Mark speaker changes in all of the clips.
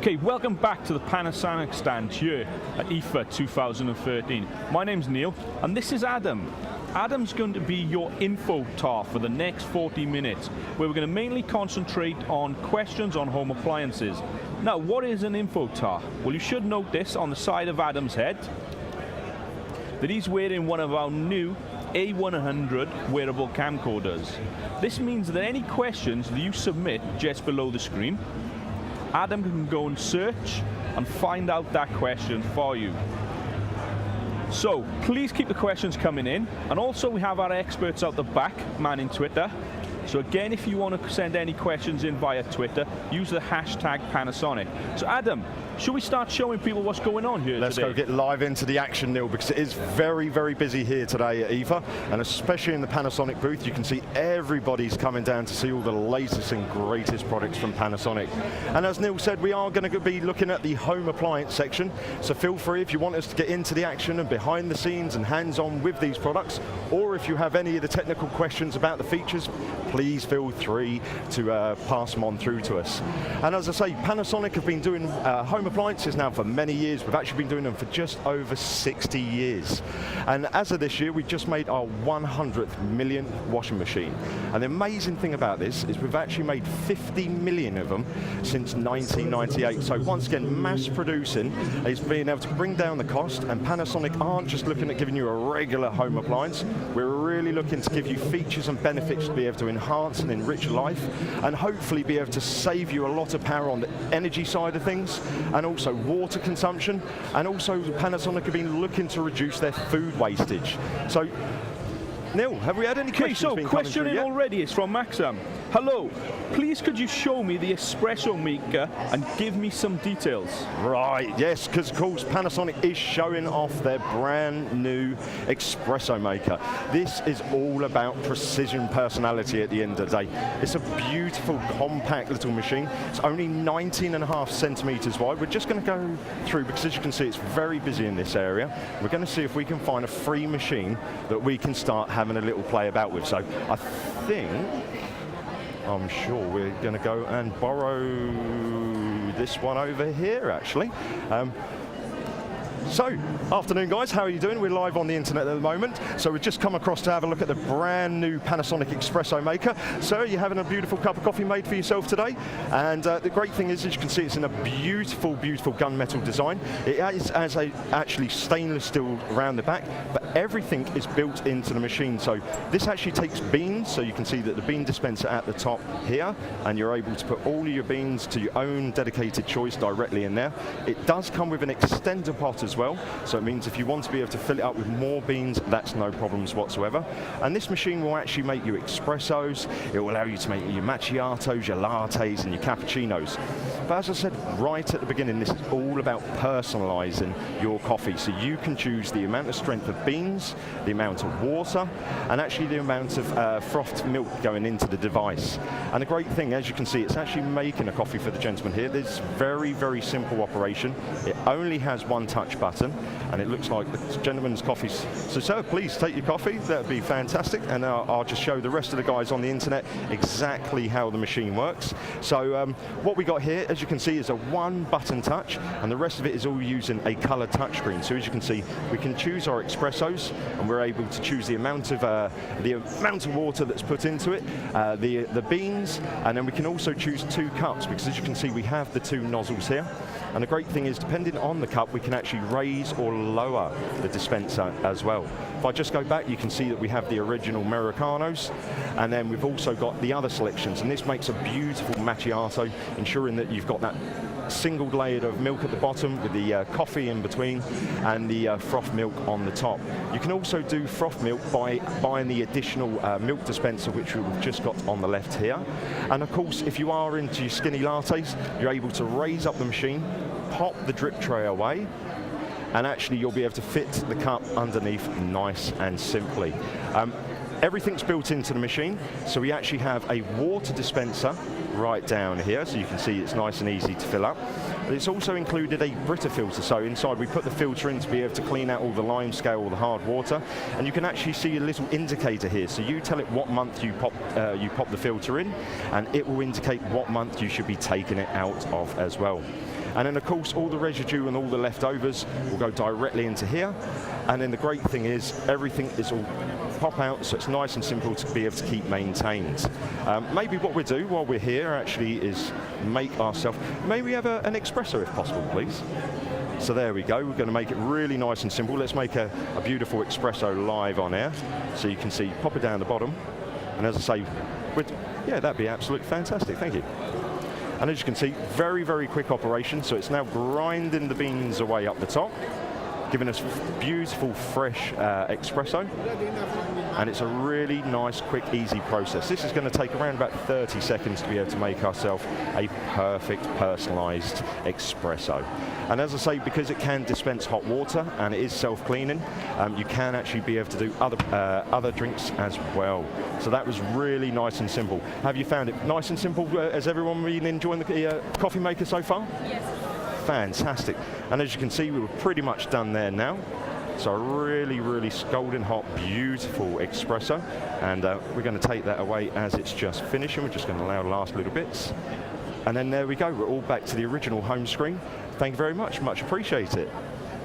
Speaker 1: Okay, welcome back to the Panasonic stand here at IFA 2013. My name's Neil, and this is Adam. Adam's going to be your INFOTAR for the next 40 minutes, where we're going to mainly concentrate on questions on home appliances. Now, what is an INFOTAR? Well, you should note this on the side of Adam's head, that he's wearing one of our new A100 wearable camcorders. This means that any questions that you submit just below the screen, Adam can go and search and find out that question for you. So please keep the questions coming in, and also we have our experts out the back manning Twitter. So again, if you want to send any questions in via Twitter, use the hashtag Panasonic. So Adam, should we start showing people what's going on here
Speaker 2: Let's
Speaker 1: today?
Speaker 2: go get live into the action, Neil, because it is very, very busy here today at IFA, and especially in the Panasonic booth, you can see everybody's coming down to see all the latest and greatest products from Panasonic. And as Neil said, we are going to be looking at the home appliance section, so feel free if you want us to get into the action and behind the scenes and hands-on with these products, or if you have any of the technical questions about the features, please feel free to pass them on through to us. And as I say, Panasonic have been doing home appliances now for many years. We've actually been doing them for just over 60 years. And as of this year, we just made our 100th millionth washing machine. And the amazing thing about this is we've actually made 50 million of them since 1998. So once again, mass producing is being able to bring down the cost, and Panasonic aren't just looking at giving you a regular home appliance. We're really looking to give you features and benefits to be able to enhance and enrich life, and hopefully be able to save you a lot of power on the energy side of things, and also water consumption, and also Panasonic have been looking to reduce their food wastage. So, Neil, have we had any questions?
Speaker 1: Okay, so question in already is from Maxam. Hello, please could you show me the espresso maker and give me some details?
Speaker 2: Right, yes, because of course Panasonic is showing off their brand new espresso maker. This is all about precision personality at the end of the day. It's a beautiful, compact little machine. It's only 19.5 centimeters wide. We're just going to go through, because as you can see, it's very busy in this area. We're going to see if we can find a free machine that we can start having a little play about with. So I think, I'm sure we're going to go and borrow this one over here, actually. So, afternoon guys, how are you doing? We're live on the internet at the moment. So we've just come across to have a look at the brand new Panasonic espresso maker. So you're having a beautiful cup of coffee made for yourself today. And the great thing is, as you can see, it's in a beautiful, beautiful gunmetal design. It has actually stainless steel around the back, but everything is built into the machine. So this actually takes beans, so you can see that the bean dispenser at the top here, and you're able to put all of your beans to your own dedicated choice directly in there. It does come with an extender pot as well, so it means if you want to be able to fill it up with more beans, that's no problems whatsoever. And this machine will actually make you espressos. It will allow you to make your macchiatos, your lattes, and your cappuccinos. But as I said right at the beginning, this is all about personalizing your coffee, so you can choose the amount of strength of beans, the amount of water, and actually the amount of frothed milk going into the device. And the great thing, as you can see, it's actually making a coffee for the gentleman here. This very, very simple operation. It only has one touch button, and it looks like the gentleman's coffee's. So sir, please take your coffee. That would be fantastic, and I'll just show the rest of the guys on the internet exactly how the machine works. So what we got here, as you can see, is a one button touch, and the rest of it is all using a colored touchscreen. So as you can see, we can choose our espressos, and we're able to choose the amount of water that's put into it, the beans, and then we can also choose 2 cups, because as you can see, we have the 2 nozzles here. And the great thing is, depending on the cup, we can actually raise or lower the dispenser as well. If I just go back, you can see that we have the original Americanos, and then we've also got the other selections, and this makes a beautiful macchiato, ensuring that you've got that single layer of milk at the bottom with the coffee in between, and the froth milk on the top. You can also do froth milk by buying the additional milk dispenser, which we've just got on the left here. And of course, if you are into your skinny lattes, you're able to raise up the machine, pop the drip tray away, and actually you'll be able to fit the cup underneath nice and simply. Everything's built into the machine, so we actually have a water dispenser right down here, so you can see it's nice and easy to fill up. But it's also included a Brita filter, so inside we put the filter in to be able to clean out all the lime scale, all the hard water, and you can actually see a little indicator here, so you tell it what month you pop the filter in, and it will indicate what month you should be taking it out of as well. And then of course all the residue and all the leftovers will go directly into here. And then the great thing is everything is all pop out, so it's nice and simple to be able to keep maintained. Maybe what we'll do while we're here actually is make ourselves, maybe we have an espresso if possible, please. So there we go, we're going to make it really nice and simple. Let's make a beautiful espresso live on air. So you can see, pop it down the bottom. And as I say, yeah, that'd be absolutely fantastic, thank you. And as you can see, very, very quick operation. So it's now grinding the beans away up the top, giving us beautiful, fresh espresso. And it's a really nice, quick, easy process. This is going to take around about 30 seconds to be able to make ourselves a perfect, personalized espresso. And as I say, because it can dispense hot water and it is self-cleaning, you can actually be able to do other drinks as well. So that was really nice and simple. Have you found it nice and simple? Has everyone been enjoying the coffee maker so far?
Speaker 3: Yes.
Speaker 2: Fantastic. And as you can see, we were pretty much done there now. So a really, really scalding hot, beautiful espresso. And we're going to take that away as it's just finishing. We're just going to allow the last little bits. And then there we go. We're all back to the original home screen. Thank you very much. Much appreciate it.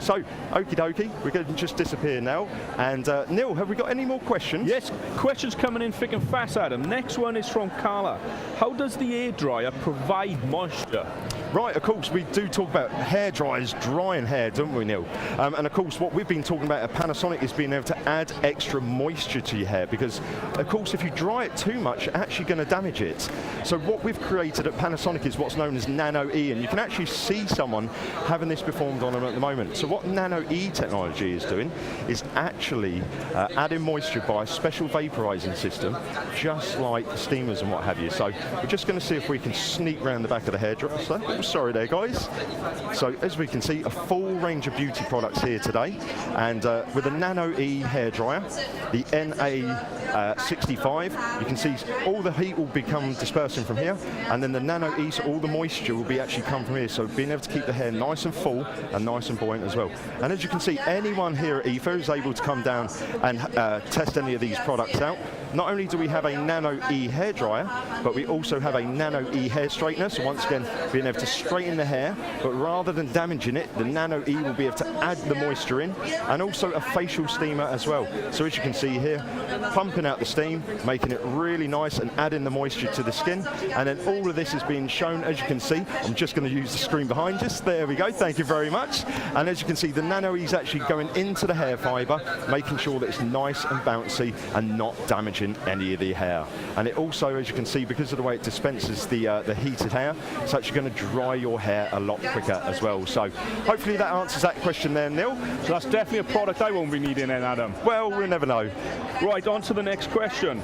Speaker 2: So, okie dokie, we're going to just disappear now. And Neil, have we got any more questions?
Speaker 1: Yes, questions coming in thick and fast, Adam. Next one is from Carla. How does the air dryer provide moisture?
Speaker 2: Right, of course, we do talk about hair dryers drying hair, don't we, Neil? And of course, what we've been talking about at Panasonic is being able to add extra moisture to your hair, because, of course, if you dry it too much, you're actually going to damage it. So what we've created at Panasonic is what's known as Nano E, and you can actually see someone having this performed on them at the moment. So what Nano E technology is doing is actually adding moisture by a special vaporizing system, just like steamers and what have you. So we're just going to see if we can sneak around the back of the hairdryer. Sorry there, guys. So as we can see, a full range of beauty products here today, and with a Nano E hairdryer, the NA65, you can see all the heat will become dispersing from here, and then the Nano E, so all the moisture will be actually come from here, so being able to keep the hair nice and full and nice and buoyant as well. And as you can see, anyone here at IFA is able to come down and test any of these products out. Not only do we have a Nano E hairdryer, but we also have a Nano E hair straightener, so once again, being able to straighten the hair, but rather than damaging it, the Nano E will be able to add the moisture in, and also a facial steamer as well. So as you can see here, pumping out the steam, making it really nice and adding the moisture to the skin. And then all of this is being shown, as you can see. I'm just going to use the screen behind us. There we go, thank you very much. And as you can see, the Nano E is actually going into the hair fiber, making sure that it's nice and bouncy and not damaging any of the hair. And it also, as you can see, because of the way it dispenses the heated hair, it's actually going to dry your hair a lot quicker as well. So hopefully that answers that question there, Neil.
Speaker 1: So that's definitely a product I won't be needing then, Adam.
Speaker 2: Well, we'll never know.
Speaker 1: Right, on to the next question.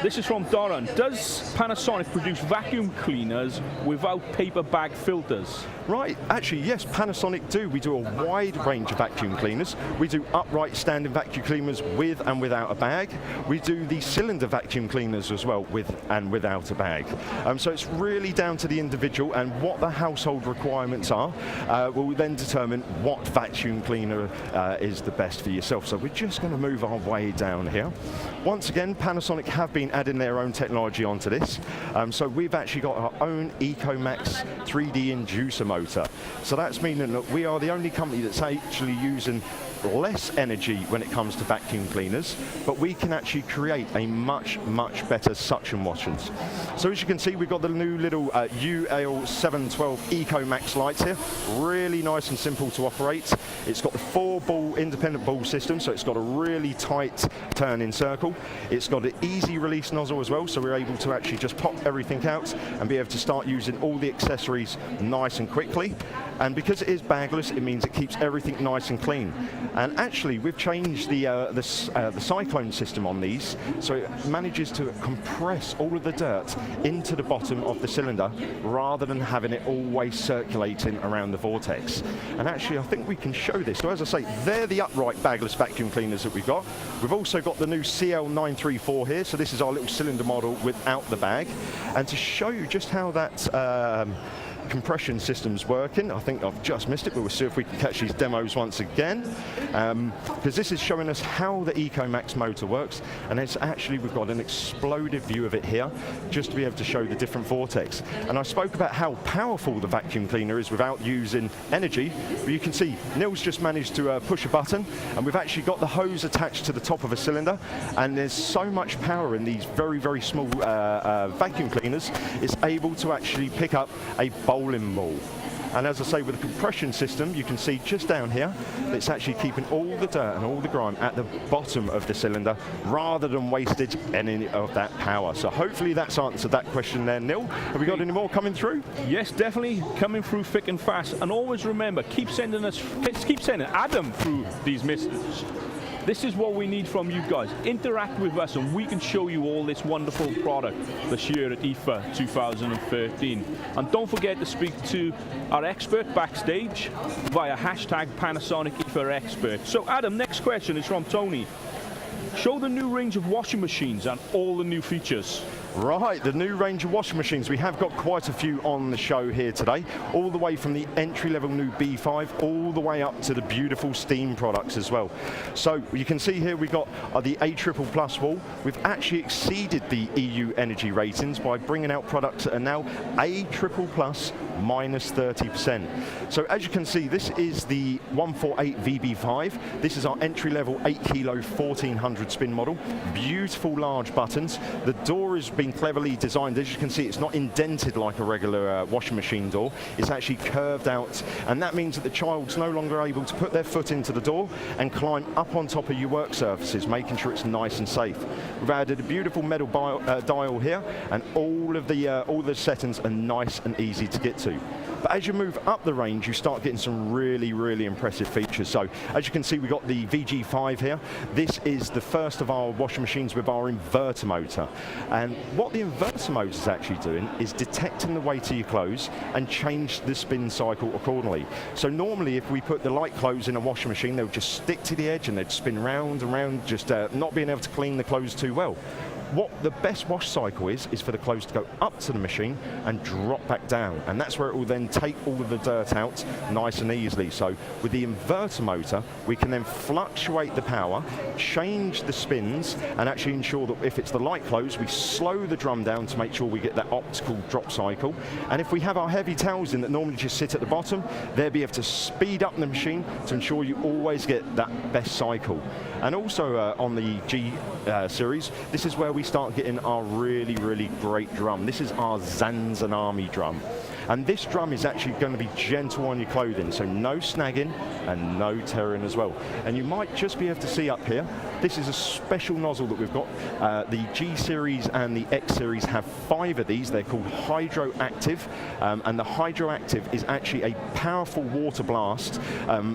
Speaker 1: This is from Doran. Does Panasonic produce vacuum cleaners without paper bag filters?
Speaker 2: Right, actually, yes, Panasonic do. We do a wide range of vacuum cleaners. We do upright standing vacuum cleaners with and without a bag. We do the cylinder vacuum cleaners as well, with and without a bag. So it's really down to the individual, and what the household requirements are will then determine what vacuum cleaner is the best for yourself. So we're just going to move our way down here. Once again, Panasonic have been adding their own technology onto this. So we've actually got our own EcoMax 3D inducer motor. So that's meaning that we are the only company that's actually using less energy when it comes to vacuum cleaners, but we can actually create a much, much better suction washings. So as you can see, we've got the new little UL712 EcoMax lights here. Really nice and simple to operate. It's got the 4-ball independent ball system, so it's got a really tight turning circle. It's got an easy release nozzle as well, so we're able to actually just pop everything out and be able to start using all the accessories nice and quickly. And because it is bagless, it means it keeps everything nice and clean. And actually, we've changed the cyclone system on these, so it manages to compress all of the dirt into the bottom of the cylinder, rather than having it always circulating around the vortex. And actually, I think we can show this. So as I say, they're the upright bagless vacuum cleaners that we've got. We've also got the new CL934 here, so this is our little cylinder model without the bag. And to show you just how that compression system's working. I think I've just missed it, but we'll see if we can catch these demos once again. Because this is showing us how the EcoMax motor works, and it's actually, we've got an exploded view of it here, just to be able to show the different vortex. And I spoke about how powerful the vacuum cleaner is without using energy, but you can see Neil's just managed to push a button, and we've actually got the hose attached to the top of a cylinder, and there's so much power in these very, very small vacuum cleaners, it's able to actually pick up a bowling ball. And as I say, with the compression system, you can see just down here, it's actually keeping all the dirt and all the grime at the bottom of the cylinder, rather than wasted any of that power. So hopefully that's answered that question there, Neil. Have we got any more coming through?
Speaker 1: Yes, definitely coming through thick and fast. And always remember, keep sending Adam through these messages. This is what we need from you guys. Interact with us and we can show you all this wonderful product this year at IFA 2013. And don't forget to speak to our expert backstage via hashtag Panasonic IFA expert. So Adam, next question is from Tony. Show the new range of washing machines and all the new features.
Speaker 2: Right, the new range of washing machines. We have got quite a few on the show here today, all the way from the entry-level new B5 all the way up to the beautiful steam products as well. So you can see here we've got the A triple plus wall. We've actually exceeded the EU energy ratings by bringing out products that are now A triple plus minus 30%. So as you can see, this is the 148 VB5. This is our entry-level 8 kilo 1400 spin model. Beautiful large buttons. The door has been cleverly designed. As you can see, it's not indented like a regular washing machine door. It's actually curved out, and that means that the child's no longer able to put their foot into the door and climb up on top of your work surfaces, making sure it's nice and safe. We've added a beautiful metal dial here, and all the settings are nice and easy to get to. But as you move up the range, you start getting some really, really impressive features. So as you can see, we've got the VG5 here. This is the first of our washing machines with our inverter motor. And what the inverter motor is actually doing is detecting the weight of your clothes and change the spin cycle accordingly. So normally if we put the light clothes in a washing machine, they'll just stick to the edge and they'd spin round and round, just not being able to clean the clothes too well. What the best wash cycle is for the clothes to go up to the machine and drop back down. And that's where it will then take all of the dirt out nice and easily. So with the inverter motor, we can then fluctuate the power, change the spins, and actually ensure that if it's the light clothes, we slow the drum down to make sure we get that optical drop cycle. And if we have our heavy towels in that normally just sit at the bottom, they'll be able to speed up the machine to ensure you always get that best cycle. And also on the G series, this is where we start getting our really, really great drum. This is our Zanzanami drum. And this drum is actually going to be gentle on your clothing, so no snagging and no tearing as well. And you might just be able to see up here, this is a special nozzle that we've got. The G series and the X series have 5 of these. They're called Hydroactive, and the Hydroactive is actually a powerful water blast.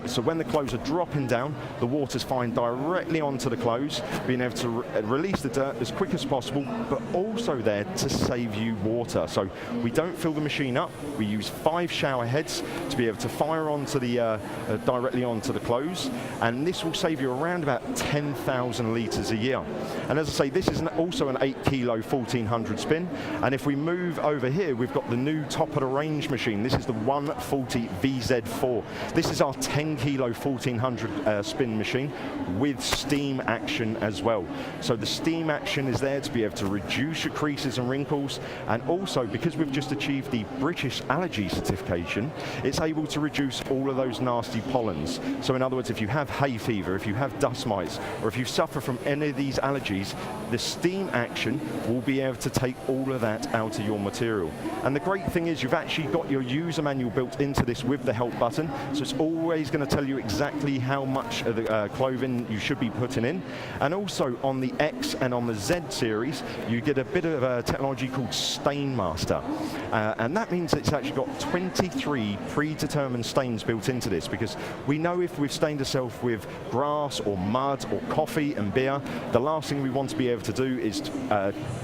Speaker 2: So when the clothes are dropping down, the water's firing directly onto the clothes, being able to release the dirt as quick as possible, but also there to save you water. So we don't fill the machine up. We use 5 shower heads to be able to fire onto the directly onto the clothes, and this will save you around about 10,000 litres a year. And as I say, this is also an 8 kilo 1400 spin. And if we move over here, we've got the new top of the range machine. This is the 140 VZ4. This is our 10 kilo 1400 spin machine with steam action as well. So the steam action is there to be able to reduce your creases and wrinkles, and also because we've just achieved the British allergy certification, it's able to reduce all of those nasty pollens. So in other words, if you have hay fever, if you have dust mites, or if you suffer from any of these allergies, the steam action will be able to take all of that out of your material. And the great thing is you've actually got your user manual built into this with the help button, so it's always going to tell you exactly how much of the clothing you should be putting in. And also on the X and on the Z series, you get a bit of a technology called Stain Master. And that means it's actually got 23 predetermined stains built into this, because we know if we've stained ourselves with grass or mud or coffee and beer, the last thing we want to be able to do is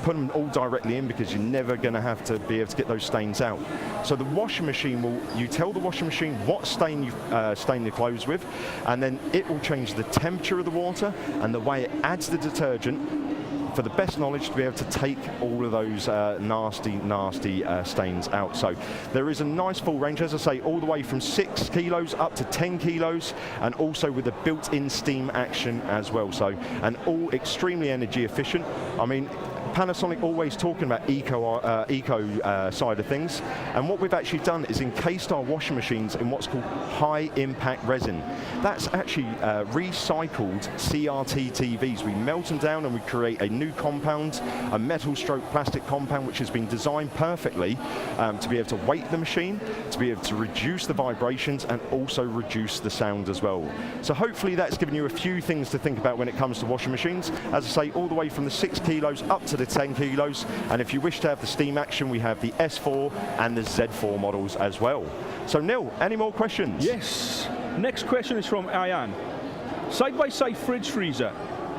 Speaker 2: put them all directly in, because you're never going to have to be able to get those stains out. So the washing machine will, you tell the washing machine what stain you've stained your clothes with, and then it will change the temperature of the water and the way it adds the detergent for the best knowledge to be able to take all of those nasty stains out. So there is a nice full range, as I say, all the way from 6 kilos up to 10 kilos, and also with a built-in steam action as well. So, and all extremely energy efficient. I mean, Panasonic always talking about eco side of things, and what we've actually done is encased our washing machines in what's called high impact resin. That's actually recycled CRT TVs. We melt them down and we create a new compound, a metal stroke plastic compound, which has been designed perfectly to be able to weight the machine, to be able to reduce the vibrations and also reduce the sound as well. So hopefully that's given you a few things to think about when it comes to washing machines. As I say, all the way from the 6 kilos up to the 10 kilos, and if you wish to have the steam action, we have the S4 and the Z4 models as well. So Neil, any more questions?
Speaker 1: Yes. Next question is from Ayan. Side-by-side fridge freezer.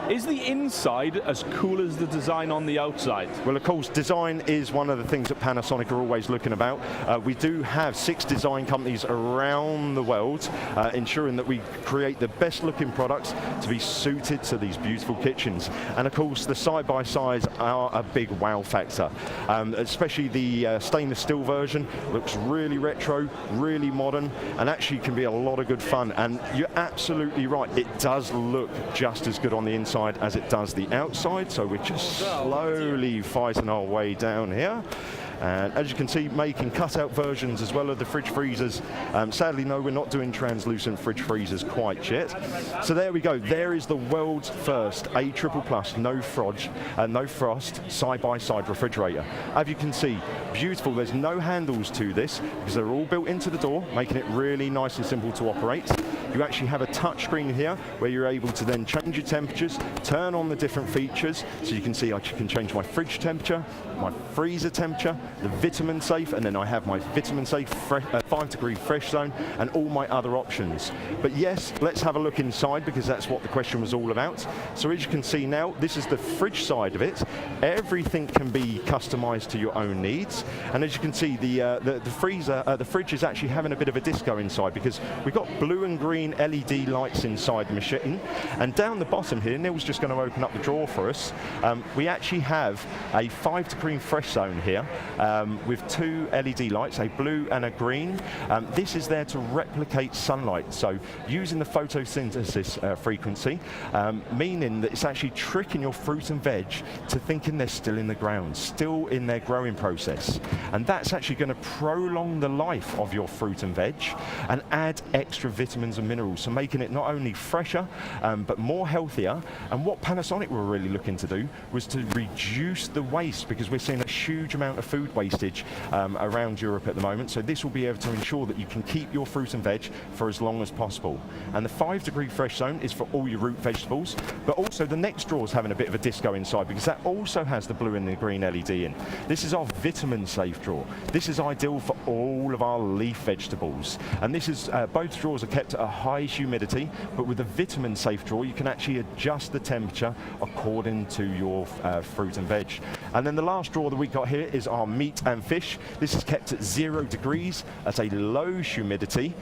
Speaker 1: Is the inside as cool as the design on the outside?
Speaker 2: Well, of course, design is one of the things that Panasonic are always looking about. We do have 6 design companies around the world, ensuring that we create the best looking products to be suited to these beautiful kitchens. And of course, the side-by-sides are a big wow factor. Especially the stainless steel version looks really retro, really modern, and actually can be a lot of good fun. And you're absolutely right, it does look just as good on the inside as it does the outside, so we're just slowly fighting our way down here. And as you can see, making cutout versions as well of the fridge freezers. Sadly, no, we're not doing translucent fridge freezers quite yet. So there we go. There is the world's first A++, no frost, side-by-side refrigerator. As you can see, beautiful. There's no handles to this because they're all built into the door, making it really nice and simple to operate. You actually have a touch screen here where you're able to then change your temperatures, turn on the different features. So you can see I can change my fridge temperature, my freezer temperature, the vitamin safe, and then I have my vitamin safe 5-degree fresh zone and all my other options. But yes, let's have a look inside because that's what the question was all about. So as you can see now, this is the fridge side of it. Everything can be customized to your own needs. And as you can see, the fridge is actually having a bit of a disco inside because we've got blue and green LED lights inside the machine. And down the bottom here, Neil's just going to open up the drawer for us. We actually have a 5-degree fresh zone here with 2 LED lights, a blue and a green. This is there to replicate sunlight, so using the photosynthesis frequency, meaning that it's actually tricking your fruit and veg to thinking they're still in the ground, still in their growing process. And that's actually going to prolong the life of your fruit and veg and add extra vitamins and minerals, so making it not only fresher, but more healthier. And what Panasonic were really looking to do was to reduce the waste, because we're seeing a huge amount of food wastage around Europe at the moment. So this will be able to ensure that you can keep your fruit and veg for as long as possible. And the 5-degree fresh zone is for all your root vegetables, but also the next drawer is having a bit of a disco inside because that also has the blue and the green LED in. This is our vitamin safe drawer. This is ideal for all of our leaf vegetables. And this is, both drawers are kept at a high humidity, but with the vitamin safe drawer, you can actually adjust the temperature according to your fruit and veg. And then the last drawer that we got here is our meat and fish. This is kept at 0 degrees at a low humidity,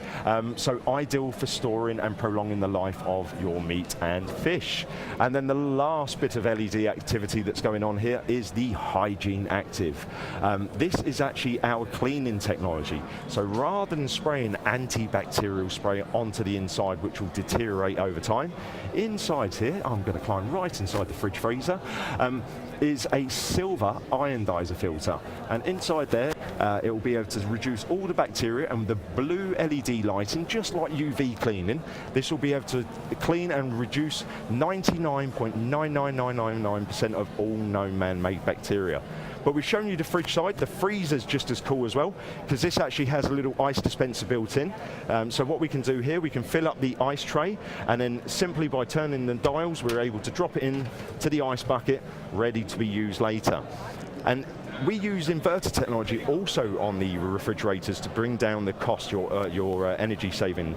Speaker 2: so ideal for storing and prolonging the life of your meat and fish. And then the last bit of LED activity that's going on here is the Hygiene Active. This is actually our cleaning technology. So rather than spraying antibacterial spray onto the inside, which will deteriorate over time, inside here, I'm going to climb right inside the fridge freezer, is a silver ionizer filter. And inside there, it will be able to reduce all the bacteria, and the blue LED lighting, just like UV cleaning, this will be able to clean and reduce 99.99999% of all known man-made bacteria. But we've shown you the fridge side. The freezer's just as cool as well, because this actually has a little ice dispenser built in. So what we can do here, we can fill up the ice tray, and then simply by turning the dials, we're able to drop it in to the ice bucket, ready to be used later. And we use inverter technology also on the refrigerators to bring down the cost, your energy saving.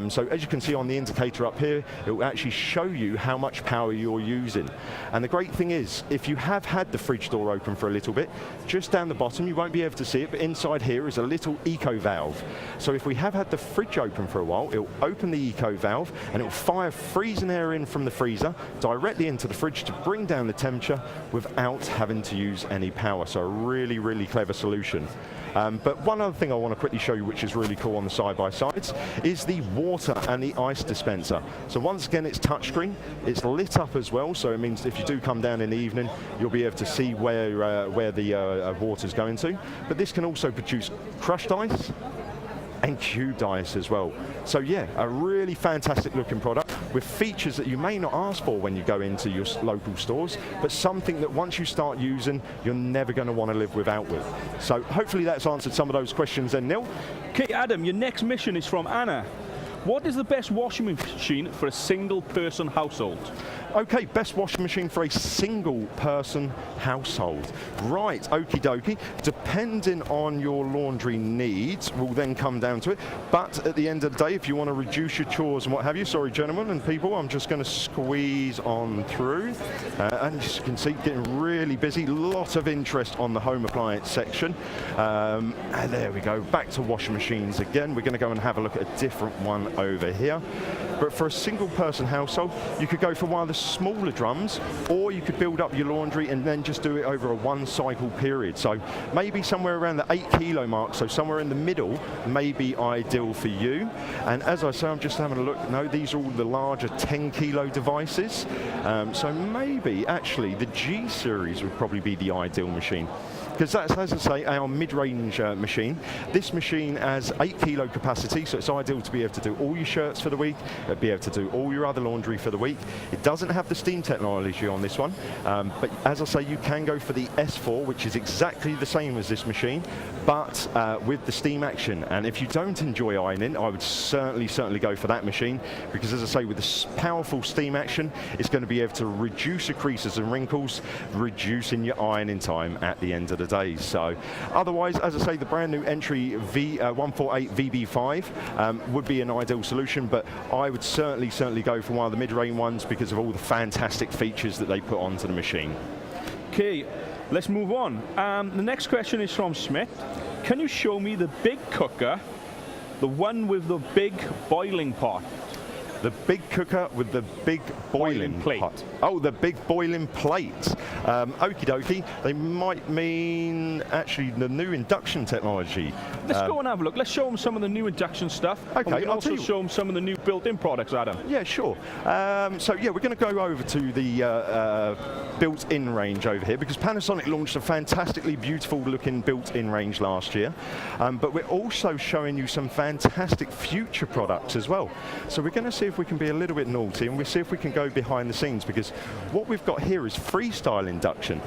Speaker 2: So as you can see on the indicator up here, it will actually show you how much power you're using. And the great thing is, if you have had the fridge door open for a little bit, just down the bottom, you won't be able to see it, but inside here is a little eco valve. So if we have had the fridge open for a while, it will open the eco valve and it will fire freezing air in from the freezer directly into the fridge to bring down the temperature without having to use any power. So a really, really clever solution. But one other thing I want to quickly show you, which is really cool on the side-by-sides, is the water and the ice dispenser. So once again, it's touchscreen. It's lit up as well, so it means if you do come down in the evening, you'll be able to see where the water's going to. But this can also produce crushed ice and cubed ice as well. So yeah, a really fantastic looking product with features that you may not ask for when you go into your local stores, but something that once you start using, you're never going to want to live without with. So hopefully that's answered some of those questions then, Neil.
Speaker 1: Okay, Adam, your next mission is from Anna. What is the best washing machine for a single person household?
Speaker 2: Okay, best washing machine for a single person household. Right, okie dokie. Depending on your laundry needs, will then come down to it. But at the end of the day, if you want to reduce your chores and what have you, sorry gentlemen and people, I'm just going to squeeze on through. And as you can see, getting really busy, lot of interest on the home appliance section. And there we go, back to washing machines again. We're going to go and have a look at a different one over here. But for a single person household, you could go for one of the smaller drums, or you could build up your laundry and then just do it over a one cycle period. So maybe somewhere around the 8 kilo mark, so somewhere in the middle may be ideal for you. And as I say, I'm just having a look. No, these are all the larger 10 kilo devices. So maybe actually the G series would probably be the ideal machine. Because that's, as I say, our mid-range machine. This machine has 8 kilo capacity, so it's ideal to be able to do all your shirts for the week, be able to do all your other laundry for the week. It doesn't have the steam technology on this one, but as I say, you can go for the S4, which is exactly the same as this machine, but with the steam action. And if you don't enjoy ironing, I would certainly go for that machine, because as I say, with the powerful steam action, it's going to be able to reduce your creases and wrinkles, reducing your ironing time at the end of the day. So otherwise, as I say, the brand new entry 148 VB5 would be an ideal solution, but I would certainly go for one of the mid-range ones because of all the fantastic features that they put onto the machine.
Speaker 1: Okay, let's move on. The next question is from Smith. Can you show me the big cooker, the one with the big boiling pot?
Speaker 2: The big cooker with the big boiling
Speaker 1: plate.
Speaker 2: pot. Oh, the big boiling plate. Okie dokie. They might mean actually the new induction technology.
Speaker 1: Let's go and have a look. Let's show them some of the new induction stuff.
Speaker 2: Okay,
Speaker 1: and we can
Speaker 2: I'll
Speaker 1: also show them some of the new built-in products, Adam.
Speaker 2: Yeah, sure. So yeah, we're going to go over to the built-in range over here, because Panasonic launched a fantastically beautiful looking built-in range last year. But we're also showing you some fantastic future products as well. So we're going to see if we can be a little bit naughty, and we'll see if we can go behind the scenes, because what we've got here is freestyle induction.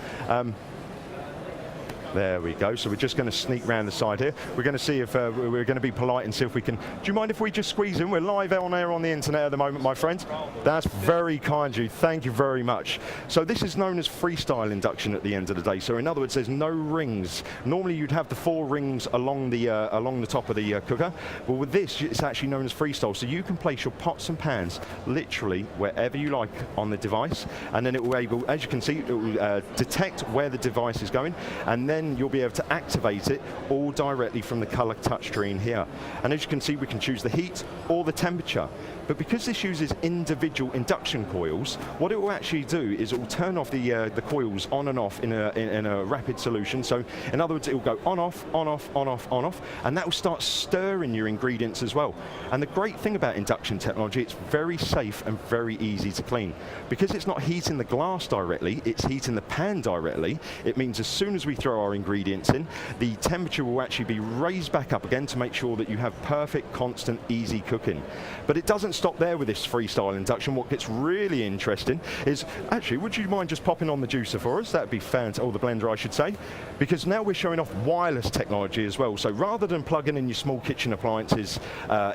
Speaker 2: There we go. So we're just going to sneak round the side here. We're going to see if we're going to be polite and see if we can. Do you mind if we just squeeze in? We're live on air on the internet at the moment, my friend. That's very kind of you. Thank you very much. So this is known as freestyle induction at the end of the day. So in other words, there's no rings. Normally you'd have the 4 rings along the top of the cooker. But with this, it's actually known as freestyle. So you can place your pots and pans literally wherever you like on the device, and then it will able, as you can see, it will detect where the device is going, and then you'll be able to activate it all directly from the color touchscreen here. And as you can see, we can choose the heat or the temperature. But because this uses individual induction coils, what it will actually do is it will turn off the coils on and off in a rapid solution. So in other words, it will go on, off, on, off, on, off, on, off, and that will start stirring your ingredients as well. And the great thing about induction technology, it's very safe and very easy to clean. Because it's not heating the glass directly, it's heating the pan directly. It means as soon as we throw our ingredients in, the temperature will actually be raised back up again to make sure that you have perfect, constant, easy cooking. But it doesn't stop there with this freestyle induction. What gets really interesting is, actually, would you mind just popping on the juicer for us? That'd be fantastic, or the blender I should say, because now we're showing off wireless technology as well. So rather than plugging in your small kitchen appliances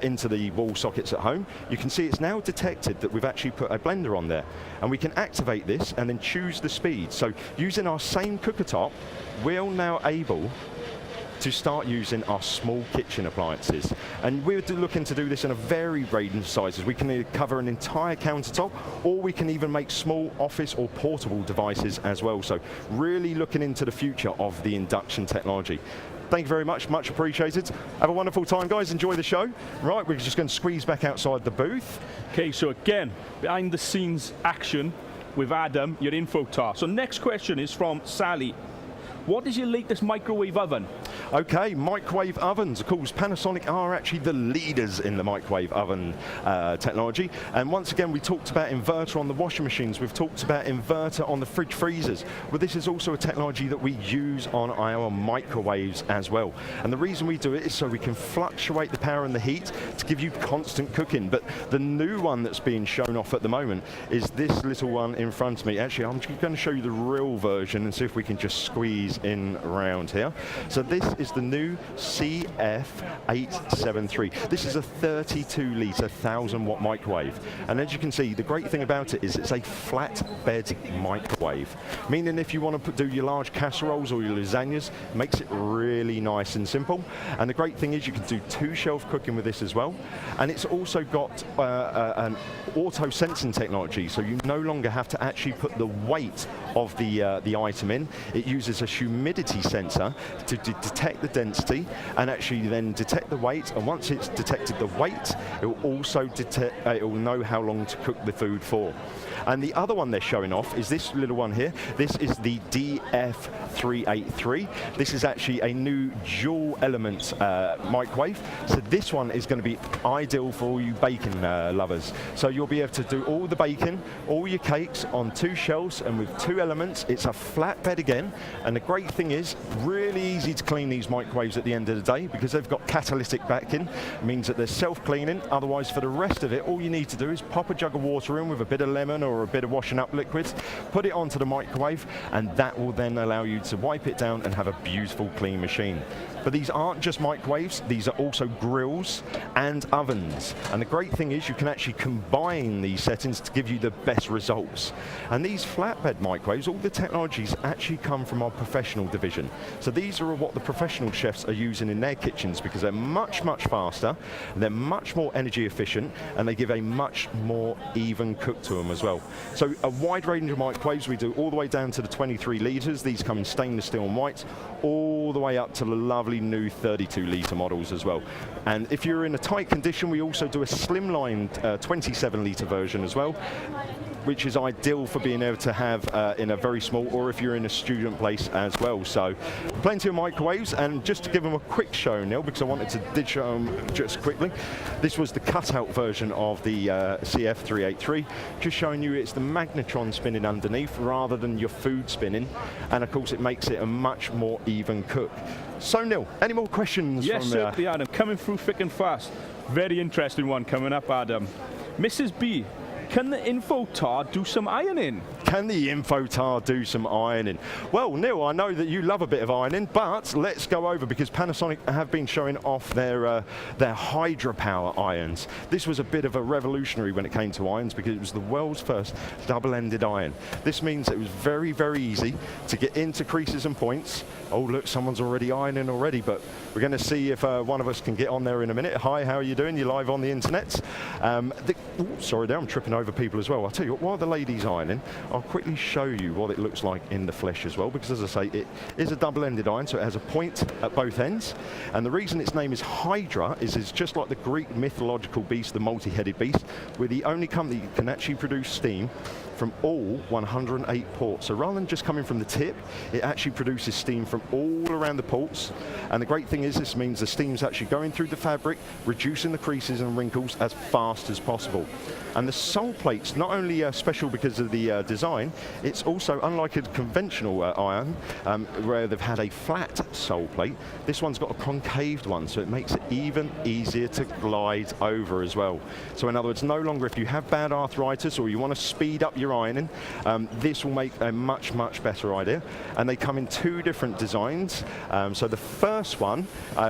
Speaker 2: into the wall sockets at home, you can see it's now detected that we've actually put a blender on there, and we can activate this and then choose the speed. So using our same cooker top, we're now able to start using our small kitchen appliances. And we're looking to do this in a varied range of sizes. We can either cover an entire countertop, or we can even make small office or portable devices as well. So really looking into the future of the induction technology. Thank you very much, much appreciated. Have a wonderful time, guys, enjoy the show. Right, we're just going to squeeze back outside the booth.
Speaker 1: Okay, so again, behind the scenes action with Adam, your INFOTAR. So next question is from Sally. What is your latest microwave oven?
Speaker 2: Okay, microwave ovens. Of course, Panasonic are actually the leaders in the microwave oven technology. And once again, we talked about inverter on the washing machines. We've talked about inverter on the fridge freezers. Well, this is also a technology that we use on our microwaves as well. And the reason we do it is so we can fluctuate the power and the heat to give you constant cooking. But the new one that's being shown off at the moment is this little one in front of me. Actually, I'm just going to show you the real version and see if we can just squeeze in around here. So this is the new CF873. This is a 32 litre 1000 watt microwave. And as you can see, the great thing about it is it's a flat bed microwave, meaning if you want to do your large casseroles or your lasagnas, it makes it really nice and simple. And the great thing is you can do 2-shelf cooking with this as well. And it's also got an auto sensing technology, so you no longer have to actually put the weight of the item in. It uses a humidity sensor to detect the density and actually then detect the weight, and once it's detected the weight, it will also detect, it will know how long to cook the food for. And the other one they're showing off is this little one here. This is the DF383. This is actually a new dual element microwave. So this one is going to be ideal for all you baking lovers. So you'll be able to do all the baking, all your cakes on 2 shelves and with 2 elements. It's a flat bed again. And the great thing is, really easy to clean these microwaves at the end of the day because they've got catalytic backing. It means that they're self-cleaning. Otherwise, for the rest of it, all you need to do is pop a jug of water in with a bit of lemon or a bit of washing up liquid, put it onto the microwave, and that will then allow you to wipe it down and have a beautiful clean machine. But these aren't just microwaves, these are also grills and ovens. And the great thing is you can actually combine these settings to give you the best results. And these flatbed microwaves, all the technologies actually come from our professional division. So these are what the professional chefs are using in their kitchens because they're much, much faster, they're much more energy efficient, and they give a much more even cook to them as well. So a wide range of microwaves, we do all the way down to the 23 litres. These come in stainless steel and white, all the way up to the lovely new 32 litre models as well. And if you're in a tight condition, we also do a slimline 27 litre version as well, which is ideal for being able to have in a very small, or if you're in a student place as well. So plenty of microwaves, and just to give them a quick show, Neil, because I wanted to did show them just quickly. This was the cutout version of the CF383, just showing you it's the magnetron spinning underneath rather than your food spinning, and of course it makes it a much more even cook. So Neil, any more questions?
Speaker 1: Yes,
Speaker 2: from
Speaker 1: certainly, Adam. Coming through thick and fast. Very interesting one coming up, Adam. Mrs. B, can the INFOTAR do some ironing?
Speaker 2: Can the INFOTAR do some ironing? Well, Neil, I know that you love a bit of ironing, but let's go over, because Panasonic have been showing off their hydropower irons. This was a bit of a revolutionary when it came to irons because it was the world's first double-ended iron. This means it was very, very easy to get into creases and points. Oh, look, someone's already ironing already, but we're going to see if one of us can get on there in a minute. Hi, how are you doing? You're live on the internet. Sorry, there, I'm tripping over people as well. I'll tell you what, while the lady's ironing, I'll quickly show you what it looks like in the flesh as well, because as I say, it is a double-ended iron, so it has a point at both ends. And the reason its name is Hydra is it's just like the Greek mythological beast, the multi-headed beast. We're the only company that can actually produce steam from all 108 ports. So rather than just coming from the tip, it actually produces steam from all around the ports. And the great thing is this means the steam's actually going through the fabric, reducing the creases and wrinkles as fast as possible. And the sole plate's not only special because of the design, it's also, unlike a conventional iron, where they've had a flat sole plate, this one's got a concaved one, so it makes it even easier to glide over as well. So in other words, no longer if you have bad arthritis or you want to speed up your ironing, this will make a much, much better idea. And they come in 2 different designs. So the first one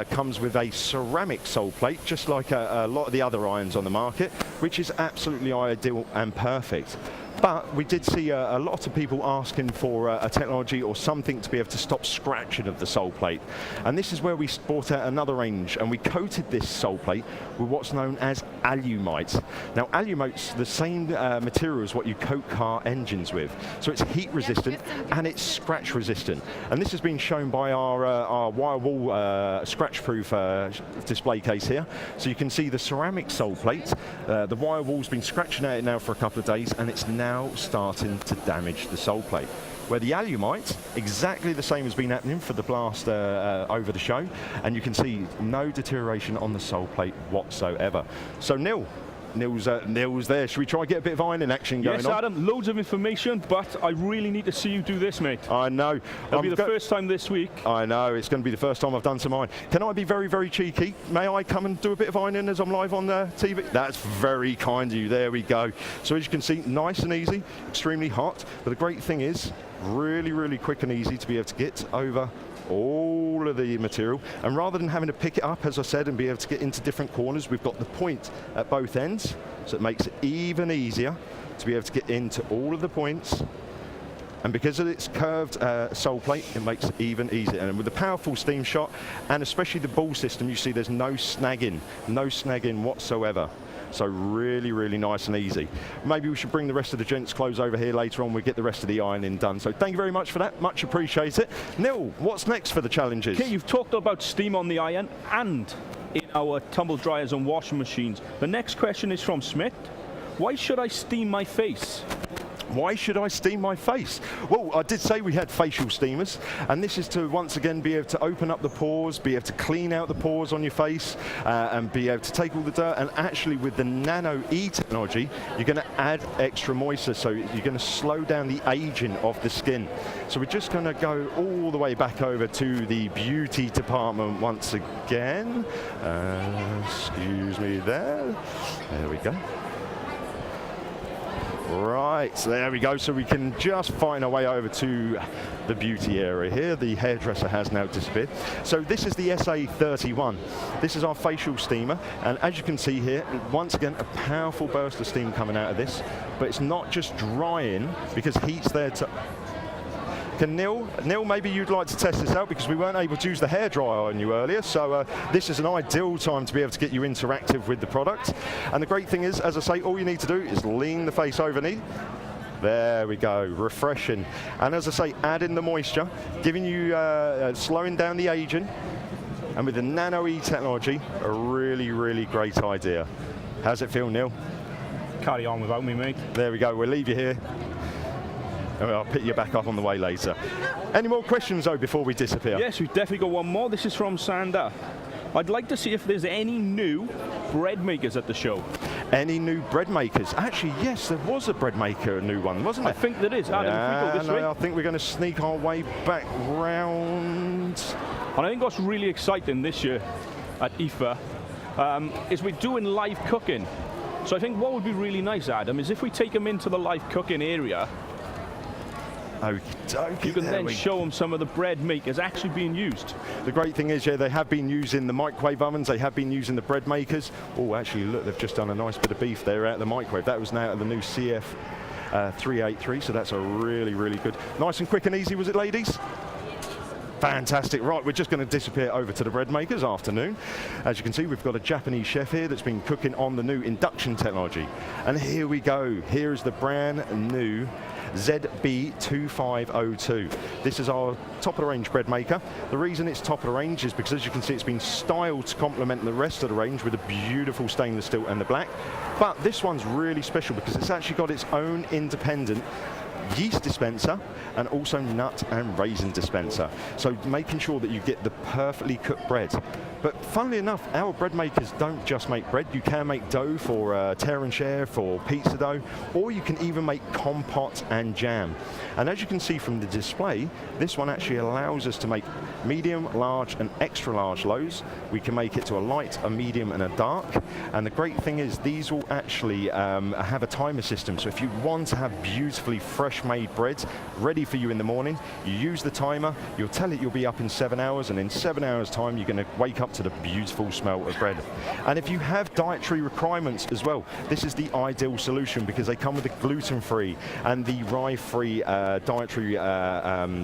Speaker 2: comes with a ceramic sole plate, just like a lot of the other irons on the market, which is absolutely ideal and perfect. But we did see a lot of people asking for a technology or something to be able to stop scratching of the sole plate. And this is where we brought out another range, and we coated this sole plate with what's known as alumite. Now, alumite's the same material as what you coat car engines with. So it's heat resistant and it's scratch resistant. And this has been shown by our wire wall scratch proof display case here. So you can see the ceramic sole plate. The wire wall's been scratching at it now for a couple of days, and it's now starting to damage the sole plate. Where the alumite, exactly the same has been happening for the blast over the show, and you can see no deterioration on the sole plate whatsoever. So Neil's there. Should we try and get a bit of ironing action going on?
Speaker 1: Yes, Adam, loads of information, but I really need to see you do this, mate.
Speaker 2: I know.
Speaker 1: It'll be the first time this week.
Speaker 2: I know, it's going to be the first time I've done some iron. Can I be very, very cheeky? May I come and do a bit of ironing as I'm live on the TV? That's very kind of you. There we go. So as you can see, nice and easy, extremely hot. But the great thing is, really, really quick and easy to be able to get over all of the material, and rather than having to pick it up, as I said, and be able to get into different corners, we've got the point at both ends, so it makes it even easier to be able to get into all of the points. And because of its curved sole plate, it makes it even easier. And with the powerful steam shot, and especially the ball system, you see there's no snagging whatsoever. So really, really nice and easy. Maybe we should bring the rest of the gents' clothes over here later on. We'll get the rest of the ironing done. So thank you very much for that. Much appreciate it. Neil, what's next for the challenges?
Speaker 1: Okay, you've talked about steam on the iron and in our tumble dryers and washing machines. The next question is from Smith. Why should I steam my face?
Speaker 2: Why should I steam my face? Well, I did say we had facial steamers, and this is to once again be able to open up the pores, be able to clean out the pores on your face, and be able to take all the dirt. And actually with the Nano E technology, you're going to add extra moisture, so you're going to slow down the aging of the skin. So we're just going to go all the way back over to the beauty department once again. Excuse me there. There we go. Right, so there we go. So we can just find our way over to the beauty area here. The hairdresser has now disappeared. So this is the SA31. This is our facial steamer, and as you can see here, once again, a powerful burst of steam coming out of this. But it's not just drying, because heat's there to... Can Neil, maybe you'd like to test this out, because we weren't able to use the hairdryer on you earlier, so this is an ideal time to be able to get you interactive with the product. And the great thing is, as I say, all you need to do is lean the face over knee. There we go, refreshing. And as I say, add in the moisture, giving you, slowing down the aging. And with the Nano E technology, a really, really great idea. How's it feel, Neil?
Speaker 1: Carry on without me, mate.
Speaker 2: There we go, we'll leave you here. I'll pick you back up on the way later. Any more questions, though, before we disappear?
Speaker 1: Yes, we've definitely got one more. This is from Sander. I'd like to see if there's any new bread makers at the show.
Speaker 2: Any new bread makers? Actually, yes, there was a bread maker, a new one, wasn't there?
Speaker 1: I think there is. Adam, if we go this way.
Speaker 2: I think we're going to sneak our way back round.
Speaker 1: And I think what's really exciting this year at IFA is we're doing live cooking. So I think what would be really nice, Adam, is if we take them into the live cooking area, you can then show them some of the bread makers actually being used.
Speaker 2: The great thing is, yeah, they have been using the microwave ovens, they have been using the bread makers. Oh, actually, look, they've just done a nice bit of beef there out of the microwave. That was now out of the new CF 383, so that's a really, really good. Nice and quick and easy, was it, ladies? Fantastic. Right, we're just going to disappear over to the bread makers afternoon. As you can see, we've got a Japanese chef here that's been cooking on the new induction technology. And here we go. Here is the brand new ZB2502. This is our top of the range bread maker. The reason it's top of the range is because, as you can see, it's been styled to complement the rest of the range with a beautiful stainless steel and the black. But this one's really special because it's actually got its own independent yeast dispenser and also nut and raisin dispenser. So making sure that you get the perfectly cooked bread. But funnily enough, our bread makers don't just make bread. You can make dough for tear and share, for pizza dough, or you can even make compote and jam. And as you can see from the display, this one actually allows us to make medium, large and extra large loaves. We can make it to a light, a medium and a dark. And the great thing is these will actually have a timer system. So if you want to have beautifully fresh made bread ready for you in the morning, you use the timer, you'll tell it you'll be up in 7 hours, and in 7 hours time you're going to wake up up to the beautiful smell of bread. And if you have dietary requirements as well, this is the ideal solution because they come with the gluten-free and the rye-free dietary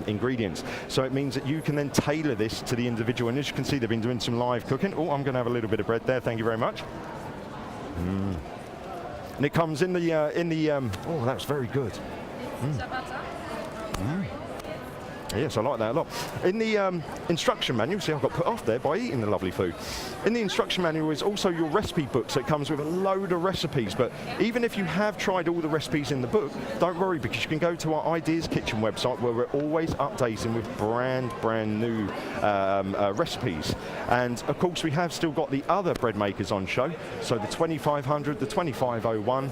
Speaker 2: ingredients. So it means that you can then tailor this to the individual. And as you can see, they've been doing some live cooking. Oh, I'm going to have a little bit of bread there. Thank you very much. And it comes in the oh, that's very good. Yes, I like that a lot. In the instruction manual, see I got put off there by eating the lovely food. In the instruction manual is also your recipe book, so it comes with a load of recipes. But even if you have tried all the recipes in the book, don't worry, because you can go to our Ideas Kitchen website where we're always updating with brand new recipes. And of course, we have still got the other bread makers on show. So the 2500, the 2501,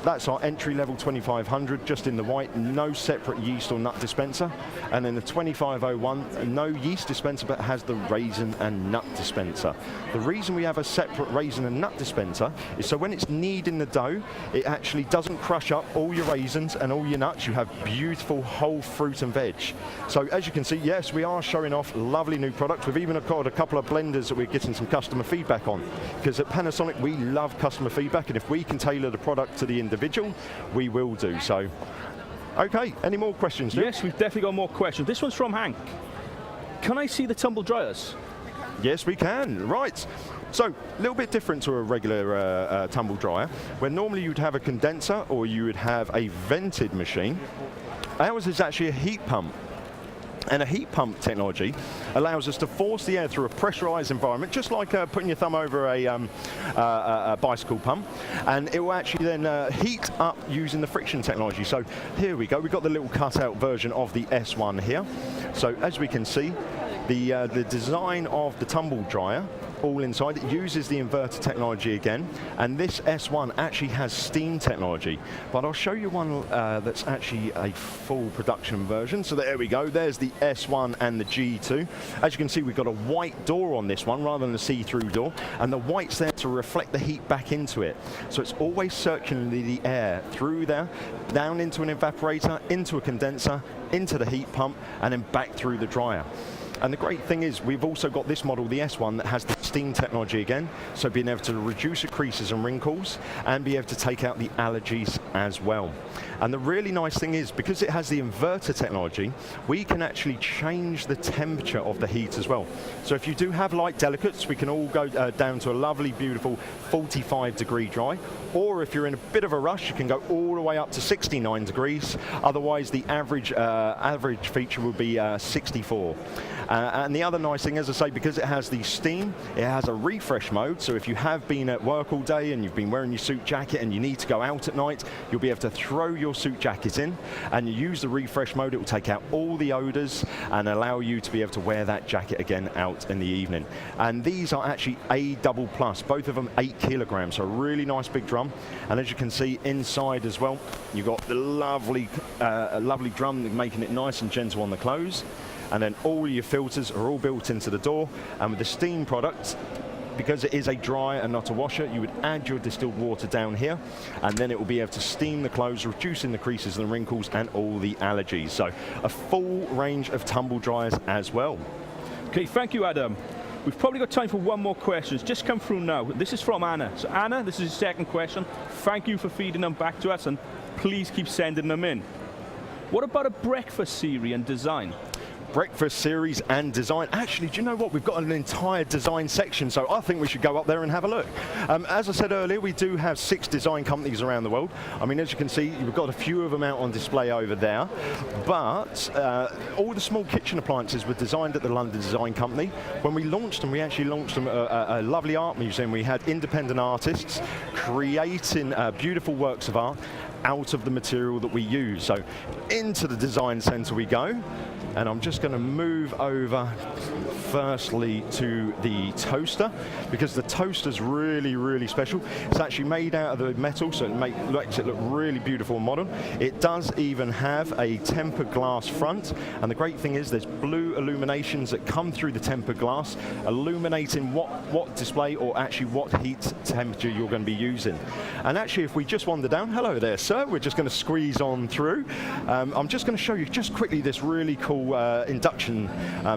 Speaker 2: that's our entry-level 2500, just in the white, no separate yeast or nut dispenser. And then the 2501, no yeast dispenser, but has the raisin and nut dispenser. The reason we have a separate raisin and nut dispenser is so when it's kneading the dough, it actually doesn't crush up all your raisins and all your nuts. You have beautiful whole fruit and veg. So as you can see, yes, we are showing off lovely new products. We've even got a couple of blenders that we're getting some customer feedback on. Because at Panasonic, we love customer feedback, and if we can tailor the product to the individual, we will do so. Okay, any more questions?
Speaker 1: Yes, we've definitely got more questions. This one's from Hank. Can I see the tumble dryers?
Speaker 2: Yes, we can. Right. So, a little bit different to a regular tumble dryer, where normally you'd have a condenser or you would have a vented machine. Ours is actually a heat pump. And a heat pump technology allows us to force the air through a pressurized environment, just like putting your thumb over a bicycle pump, and it will actually then heat up using the friction technology. So here we go, we've got the little cutout version of the S1 here. So as we can see, the design of the tumble dryer all inside, it uses the inverter technology again, and this S1 actually has steam technology, but I'll show you one that's actually a full production version. So there we go, there's the S1 and the G2. As you can see, we've got a white door on this one rather than a see-through door, and the white's there to reflect the heat back into it. So it's always circulating the air through there, down into an evaporator, into a condenser, into the heat pump, and then back through the dryer. And the great thing is we've also got this model, the S1, that has the steam technology again, so being able to reduce the creases and wrinkles and be able to take out the allergies as well. And the really nice thing is, because it has the inverter technology, we can actually change the temperature of the heat as well. So if you do have light delicates, we can all go down to a lovely, beautiful 45-degree dry, or if you're in a bit of a rush, you can go all the way up to 69 degrees. Otherwise, the average feature will be 64. And the other nice thing, as I say, because it has the steam, it has a refresh mode, so if you have been at work all day and you've been wearing your suit jacket and you need to go out at night, you'll be able to throw your suit jacket in and you use the refresh mode. It will take out all the odors and allow you to be able to wear that jacket again out in the evening. And these are actually A++, both of them 8 kilograms, so a really nice big drum. And as you can see inside as well, you've got the lovely drum making it nice and gentle on the close. And then all your filters are all built into the door. And with the steam product, because it is a dryer and not a washer, you would add your distilled water down here, and then it will be able to steam the clothes, reducing the creases and the wrinkles and all the allergies. So a full range of tumble dryers as well.
Speaker 1: Okay, thank you, Adam. We've probably got time for one more question. It's just come through now. This is from Anna. So Anna, this is the second question. Thank you for feeding them back to us, and please keep sending them in. What about a breakfast series and design?
Speaker 2: Breakfast series and design. Actually, do you know what? We've got an entire design section, so I think we should go up there and have a look. As I said earlier, we do have 6 design companies around the world. I mean, as you can see, we've got a few of them out on display over there, but all the small kitchen appliances were designed at the London Design Company. When we launched them, we actually launched them at a lovely art museum. We had independent artists creating beautiful works of art out of the material that we use. So into the design center we go, and I'm just going to move over firstly to the toaster, because the toaster's really, really special. It's actually made out of the metal, so it makes it look really beautiful and modern. It does even have a tempered glass front, and the great thing is there's blue illuminations that come through the tempered glass, illuminating what display or actually what heat temperature you're going to be using. And actually, if we just wander down, hello there, sir. sir. We're just going to squeeze on through. I'm just going to show you just quickly this really cool induction,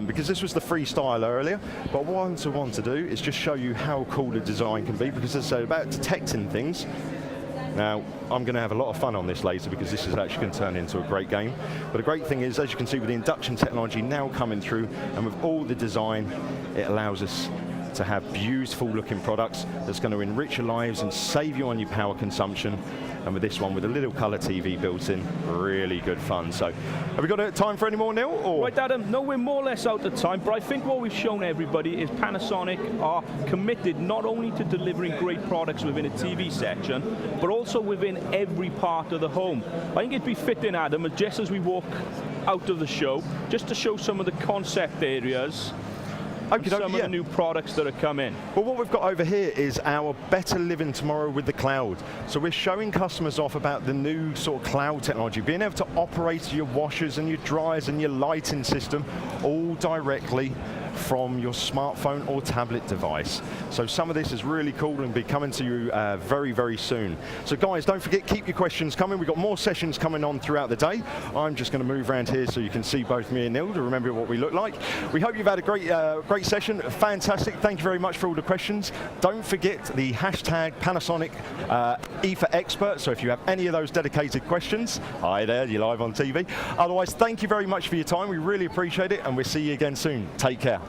Speaker 2: because this was the freestyle earlier. But what I want to do is just show you how cool the design can be, because as I say, about detecting things. Now, I'm going to have a lot of fun on this laser because this is actually going to turn into a great game. But the great thing is, as you can see with the induction technology now coming through, and with all the design, it allows us to have beautiful looking products that's going to enrich your lives and save you on your power consumption. And with this one, with a little colour TV built in, really good fun. So, have we got time for any more, Neil? Or?
Speaker 1: Right, Adam, no, we're more or less out of time, but I think what we've shown everybody is Panasonic are committed not only to delivering great products within a TV section, but also within every part of the home. I think it'd be fitting, Adam, just as we walk out of the show, just to show some of the concept areas, some of the new products that are coming.
Speaker 2: Well, what we've got over here is our Better Living Tomorrow with the cloud. So we're showing customers off about the new sort of cloud technology, being able to operate your washers and your dryers and your lighting system all directly from your smartphone or tablet device. So some of this is really cool and will be coming to you very, very soon. So guys, don't forget, keep your questions coming. We've got more sessions coming on throughout the day. I'm just going to move around here so you can see both me and Neil to remember what we look like. We hope you've had a great session. Fantastic. Thank you very much for all the questions. Don't forget the hashtag Panasonic IFA expert. So if you have any of those dedicated questions, hi there, you're live on TV. Otherwise, thank you very much for your time. We really appreciate it, and we'll see you again soon. Take care.